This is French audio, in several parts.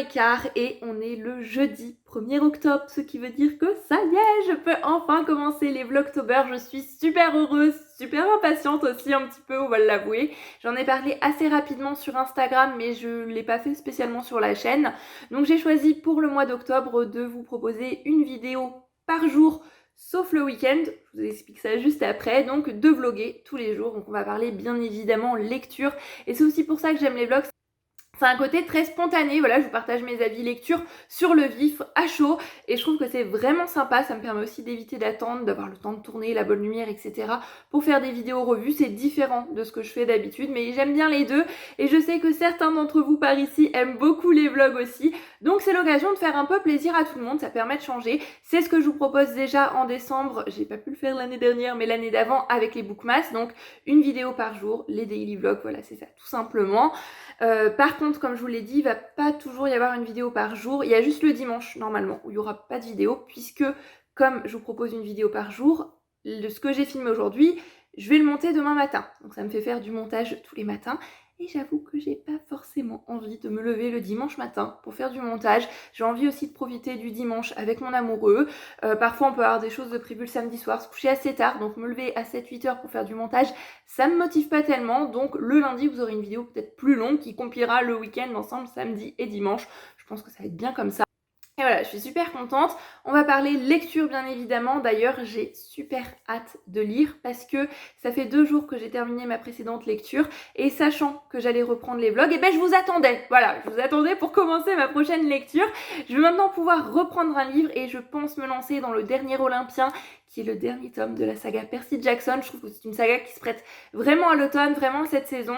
9h15 et on est le jeudi 1er octobre, ce qui veut dire que ça y est, je peux enfin commencer les Vlogtober. Je suis super heureuse, super impatiente aussi un petit peu, on va l'avouer. J'en ai parlé assez rapidement sur Instagram, mais je ne l'ai pas fait spécialement sur la chaîne. Donc j'ai choisi pour le mois d'octobre de vous proposer une vidéo par jour, sauf le week-end. Je vous explique ça juste après. Donc de vlogger tous les jours. Donc on va parler bien évidemment lecture. Et c'est aussi pour ça que j'aime les vlogs. C'est un côté très spontané, voilà, je vous partage mes avis lecture sur le vif, à chaud, et je trouve que c'est vraiment sympa, ça me permet aussi d'éviter d'attendre, d'avoir le temps de tourner, la bonne lumière, etc. pour faire des vidéos revues. C'est différent de ce que je fais d'habitude, mais j'aime bien les deux, et je sais que certains d'entre vous par ici aiment beaucoup les vlogs aussi, donc c'est l'occasion de faire un peu plaisir à tout le monde, ça permet de changer. C'est ce que je vous propose déjà en décembre, j'ai pas pu le faire l'année dernière, mais l'année d'avant avec les bookmas, donc une vidéo par jour, les daily vlogs, voilà, c'est ça, tout simplement. Par contre, comme je vous l'ai dit, il va pas toujours y avoir une vidéo par jour. Il y a juste le dimanche, normalement, où il n'y aura pas de vidéo, puisque comme je vous propose une vidéo par jour, de ce que j'ai filmé aujourd'hui, je vais le monter demain matin. Donc ça me fait faire du montage tous les matins. Et j'avoue que j'ai pas forcément envie de me lever le dimanche matin pour faire du montage. J'ai envie aussi de profiter du dimanche avec mon amoureux. Parfois on peut avoir des choses de prévues le samedi soir, se coucher assez tard, donc me lever à 7-8 heures pour faire du montage, ça me motive pas tellement. Donc le lundi vous aurez une vidéo peut-être plus longue qui compilera le week-end ensemble, samedi et dimanche. Je pense que ça va être bien comme ça. Et voilà, je suis super contente. On va parler lecture bien évidemment. D'ailleurs, j'ai super hâte de lire parce que ça fait 2 jours que j'ai terminé ma précédente lecture et sachant que j'allais reprendre les vlogs, et ben je vous attendais. Voilà, je vous attendais pour commencer ma prochaine lecture. Je vais maintenant pouvoir reprendre un livre et je pense me lancer dans le dernier Olympien qui est le dernier tome de la saga Percy Jackson. Je trouve que c'est une saga qui se prête vraiment à l'automne, vraiment cette saison.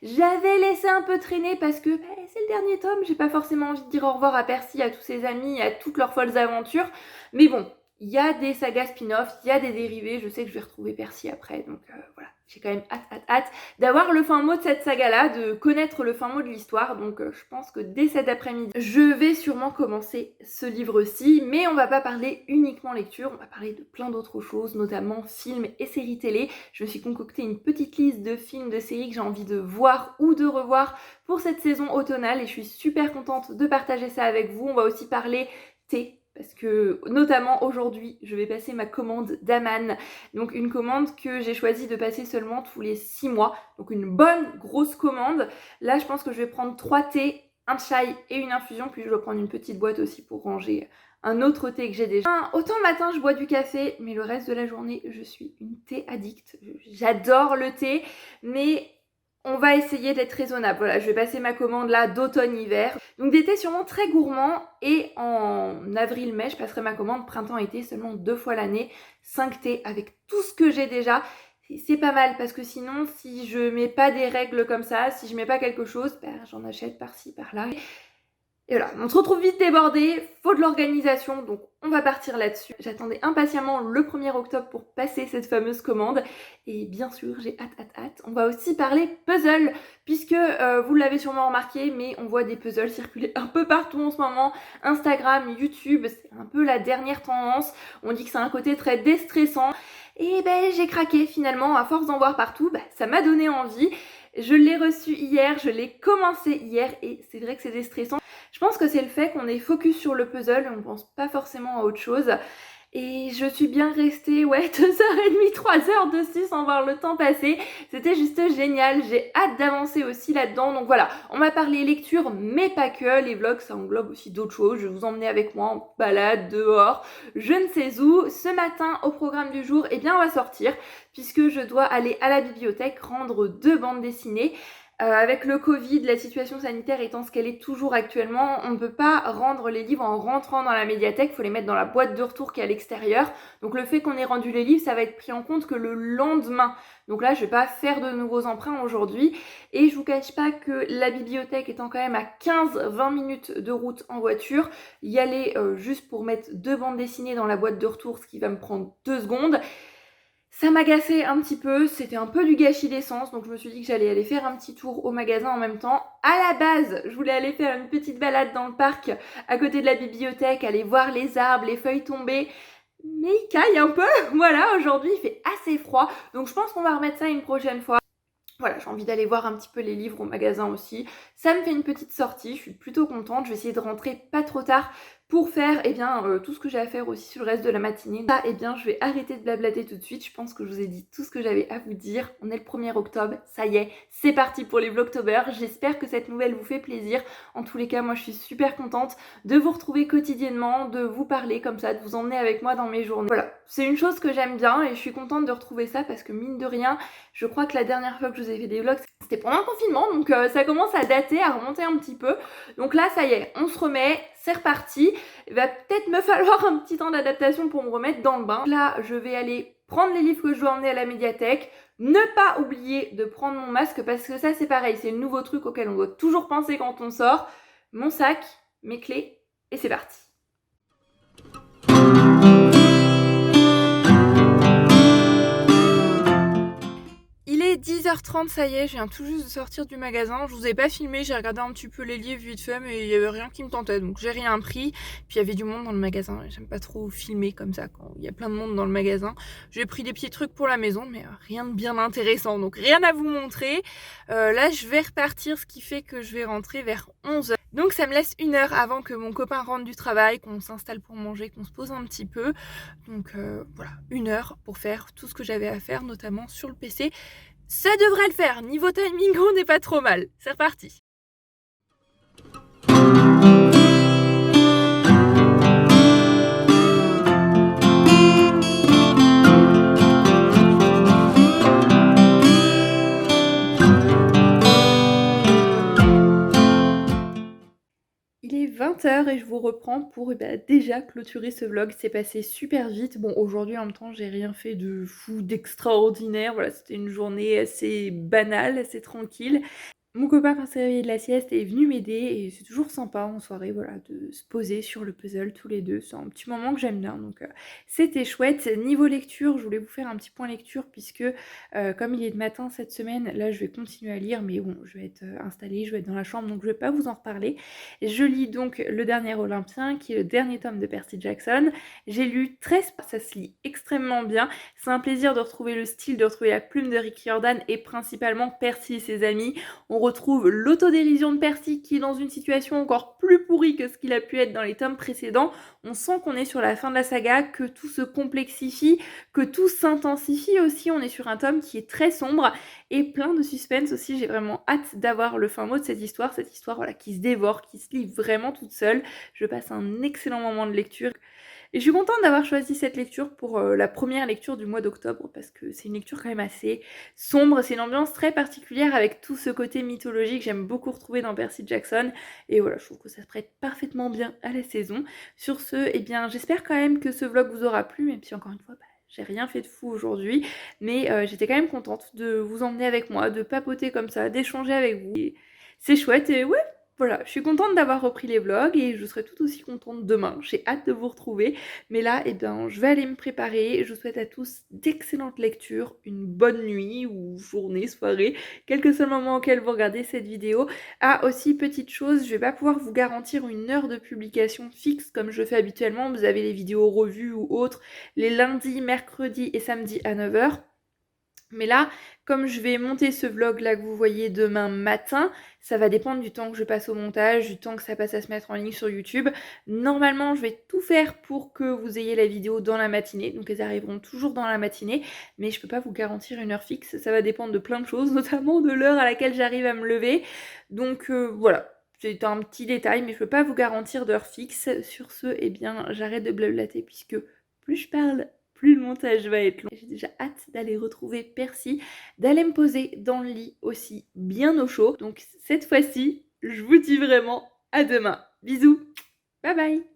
J'avais laissé un peu traîner parce que c'est le dernier tome, j'ai pas forcément envie de dire au revoir à Percy, à tous ses amis, à toutes leurs folles aventures. Mais bon, il y a des sagas spin-off, il y a des dérivés, je sais que je vais retrouver Percy après, donc voilà. J'ai quand même hâte d'avoir le fin mot de cette saga-là, de connaître le fin mot de l'histoire. Donc je pense que dès cet après-midi, je vais sûrement commencer ce livre-ci. Mais on va pas parler uniquement lecture, on va parler de plein d'autres choses, notamment films et séries télé. Je me suis concocté une petite liste de films, de séries que j'ai envie de voir ou de revoir pour cette saison automnale. Et je suis super contente de partager ça avec vous. On va aussi parler thé. Parce que notamment aujourd'hui, je vais passer ma commande d'Aman. Donc une commande que j'ai choisi de passer seulement tous les 6 mois. Donc une bonne grosse commande. Là, je pense que je vais prendre 3 thés, un chai et une infusion. Puis je vais prendre une petite boîte aussi pour ranger un autant thé que j'ai déjà. Autant le matin, je bois du café, mais le reste de la journée, je suis une thé addict. J'adore le thé, mais on va essayer d'être raisonnable. Voilà, je vais passer ma commande là d'automne-hiver. Donc des thés sûrement très gourmands. Et en avril-mai, je passerai ma commande printemps-été seulement 2 fois l'année. 5 thés avec tout ce que j'ai déjà. C'est pas mal parce que sinon, si je mets pas des règles comme ça, si je mets pas quelque chose, j'en achète par-ci, par-là. Et voilà, on se retrouve vite débordé, faut de l'organisation, donc on va partir là-dessus. J'attendais impatiemment le 1er octobre pour passer cette fameuse commande. Et bien sûr, j'ai hâte. On va aussi parler puzzle, puisque vous l'avez sûrement remarqué, mais on voit des puzzles circuler un peu partout en ce moment. Instagram, YouTube, c'est un peu la dernière tendance. On dit que c'est un côté très déstressant. Et j'ai craqué finalement, à force d'en voir partout, ça m'a donné envie. Je l'ai reçu hier, je l'ai commencé hier et c'est vrai que c'est déstressant. Je pense que c'est le fait qu'on est focus sur le puzzle et on pense pas forcément à autre chose. Et je suis bien restée 2h30, 3h dessus sans voir le temps passer. C'était juste génial, j'ai hâte d'avancer aussi là-dedans. Donc voilà, on va parler lecture mais pas que. Les vlogs ça englobe aussi d'autres choses. Je vais vous emmener avec moi en balade, dehors, je ne sais où. Ce matin au programme du jour, on va sortir puisque je dois aller à la bibliothèque rendre 2 bandes dessinées. Avec le Covid, la situation sanitaire étant ce qu'elle est toujours actuellement, on ne peut pas rendre les livres en rentrant dans la médiathèque, il faut les mettre dans la boîte de retour qui est à l'extérieur. Donc le fait qu'on ait rendu les livres, ça va être pris en compte que le lendemain. Donc là, je vais pas faire de nouveaux emprunts aujourd'hui. Et je vous cache pas que la bibliothèque étant quand même à 15-20 minutes de route en voiture, y aller juste pour mettre 2 bandes dessinées dans la boîte de retour, ce qui va me prendre 2 secondes, ça m'agaçait un petit peu, c'était un peu du gâchis d'essence, donc je me suis dit que j'allais aller faire un petit tour au magasin en même temps. À la base, je voulais aller faire une petite balade dans le parc à côté de la bibliothèque, aller voir les arbres, les feuilles tomber, mais il caille un peu. Voilà, aujourd'hui il fait assez froid, donc je pense qu'on va remettre ça une prochaine fois. Voilà, j'ai envie d'aller voir un petit peu les livres au magasin aussi. Ça me fait une petite sortie, je suis plutôt contente. Je vais essayer de rentrer pas trop tard pour faire tout ce que j'ai à faire aussi sur le reste de la matinée. Là, je vais arrêter de blablater tout de suite. Je pense que je vous ai dit tout ce que j'avais à vous dire. On est le 1er octobre, ça y est, c'est parti pour les Vlogtober. J'espère que cette nouvelle vous fait plaisir. En tous les cas, moi je suis super contente de vous retrouver quotidiennement, de vous parler comme ça, de vous emmener avec moi dans mes journées. Voilà, c'est une chose que j'aime bien et je suis contente de retrouver ça parce que mine de rien, je crois que la dernière fois que je vous ai fait des vlogs, c'était pendant le confinement, donc ça commence à dater, à remonter un petit peu. Donc là, ça y est, on se remet, c'est reparti. Il va peut-être me falloir un petit temps d'adaptation pour me remettre dans le bain. Là, je vais aller prendre les livres que je dois emmener à la médiathèque. Ne pas oublier de prendre mon masque parce que ça, c'est pareil, c'est le nouveau truc auquel on doit toujours penser quand on sort. Mon sac, mes clés, et c'est parti. Il est 10h30, ça y est, je viens tout juste de sortir du magasin. Je vous ai pas filmé, j'ai regardé un petit peu les livres vite fait, mais il y avait rien qui me tentait, donc j'ai rien pris. Puis il y avait du monde dans le magasin, j'aime pas trop filmer comme ça quand il y a plein de monde dans le magasin. J'ai pris des petits trucs pour la maison, mais rien de bien intéressant, donc rien à vous montrer. Là, je vais repartir, ce qui fait que je vais rentrer vers 11h. Donc ça me laisse 1 heure avant que mon copain rentre du travail, qu'on s'installe pour manger, qu'on se pose un petit peu. Donc voilà, 1 heure pour faire tout ce que j'avais à faire, notamment sur le PC. Ça devrait le faire, niveau timing on n'est pas trop mal. C'est reparti. Il est 20h et je vous reprends pour déjà clôturer ce vlog. C'est passé super vite. Bon, aujourd'hui en même temps j'ai rien fait de fou, d'extraordinaire. Voilà, c'était une journée assez banale, assez tranquille. Mon copain, quand s'est réveillé de la sieste, est venu m'aider et c'est toujours sympa en soirée, voilà, de se poser sur le puzzle tous les deux. C'est un petit moment que j'aime bien, donc c'était chouette. Niveau lecture, je voulais vous faire un petit point lecture puisque comme il est de matin cette semaine, là je vais continuer à lire, mais bon, je vais être installée, je vais être dans la chambre, donc je vais pas vous en reparler. Je lis donc Le Dernier Olympien, qui est le dernier tome de Percy Jackson. J'ai lu 13, ça se lit extrêmement bien. C'est un plaisir de retrouver le style, de retrouver la plume de Rick Riordan et principalement Percy et ses amis. On retrouve l'autodérision de Percy qui est dans une situation encore plus pourrie que ce qu'il a pu être dans les tomes précédents. On sent qu'on est sur la fin de la saga, que tout se complexifie, que tout s'intensifie aussi. On est sur un tome qui est très sombre et plein de suspense aussi. J'ai vraiment hâte d'avoir le fin mot de cette histoire voilà, qui se dévore, qui se lit vraiment toute seule. Je passe un excellent moment de lecture. Et je suis contente d'avoir choisi cette lecture pour la première lecture du mois d'octobre parce que c'est une lecture quand même assez sombre, c'est une ambiance très particulière avec tout ce côté mythologique que j'aime beaucoup retrouver dans Percy Jackson et voilà, je trouve que ça se prête parfaitement bien à la saison. Sur ce, j'espère quand même que ce vlog vous aura plu, même si encore une fois, j'ai rien fait de fou aujourd'hui, mais j'étais quand même contente de vous emmener avec moi, de papoter comme ça, d'échanger avec vous. C'est chouette et ouais, voilà, je suis contente d'avoir repris les vlogs et je serai tout aussi contente demain. J'ai hâte de vous retrouver. Mais là, je vais aller me préparer. Je vous souhaite à tous d'excellentes lectures, une bonne nuit ou journée, soirée, quel que soit le moment auquel vous regardez cette vidéo. Ah, aussi, petite chose, je vais pas pouvoir vous garantir une heure de publication fixe comme je fais habituellement. Vous avez les vidéos revues ou autres les lundis, mercredis et samedis à 9h. Mais là, comme je vais monter ce vlog là que vous voyez demain matin, ça va dépendre du temps que je passe au montage, du temps que ça passe à se mettre en ligne sur YouTube. Normalement, je vais tout faire pour que vous ayez la vidéo dans la matinée, donc elles arriveront toujours dans la matinée, mais je peux pas vous garantir une heure fixe, ça va dépendre de plein de choses, notamment de l'heure à laquelle j'arrive à me lever. Donc voilà. C'est un petit détail, mais je peux pas vous garantir d'heure fixe. Sur ce, j'arrête de blablater puisque plus je parle, plus le montage va être long. J'ai déjà hâte d'aller retrouver Percy, d'aller me poser dans le lit aussi bien au chaud. Donc cette fois-ci, je vous dis vraiment à demain. Bisous, bye bye.